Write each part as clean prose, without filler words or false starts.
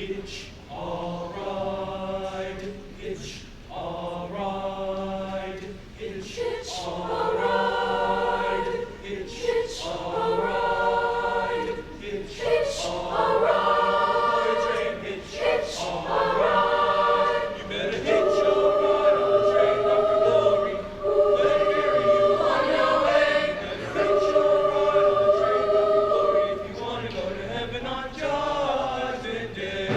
Hitch a ride, hitch a ride, hitch a ride, hitch a ride, hitch a ride, train hitch a ride. You better hitch a ride on the train of your glory. Let it carry you on your way. You better hitch a ride on the train of your glory if you want to go to heaven on Judgment Day.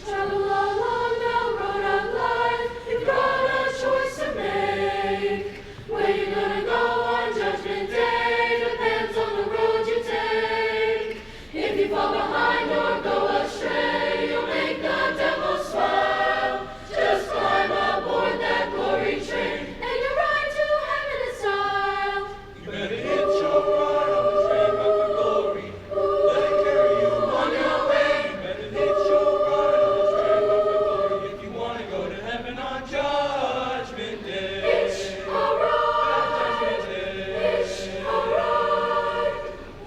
Travel along the road of life. You've got a choice to make. Where you gonna go on Judgment Day depends on the road you take. If you fall behind or go astray, you'll make the devil smile. Just climb aboard that glory train and you'll ride to heaven in style. You better hitch a ride on the train of your glory. Let it carry you on your way. You better hitch a ride on the train of your glory if you want to go to heaven on Judgment Day. Hitch a ride, Judgment Day. hitch a ride.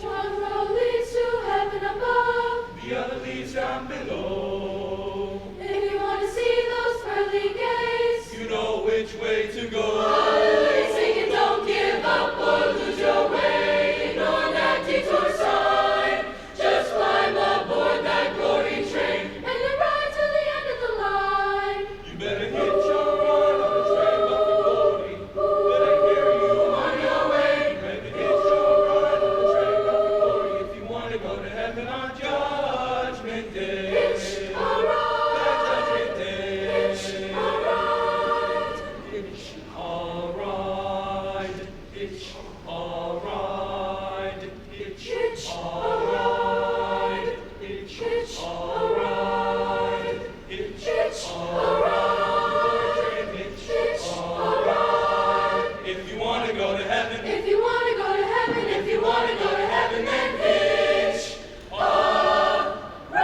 One road leads to heaven above. The other leads down below. If you want to see those pearly gates, You know which way to go. hallelujah, singing, don't give up or lose your way. Ignore that detour sign. Just climb aboard that glory train and you'll ride to the end of the line. You better hitch a ride on the train of your glory. Let it carry you on your way. You better hitch a ride on the train of your glory if you want to go to heaven on Judgment Day. Hitch a ride, Judgment Day. hitch a ride. Hitch a ride. Hitch a ride. Hitch Hitch a a ride. Hitch Hitch a a ride. Hitch Hitch a a ride. Hitch Hitch a a ride. If you want to go to heaven, If you want to go to heaven, if you want to go to heaven, then hitch a ride.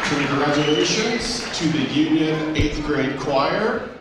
Congratulations to the Union 8th grade choir.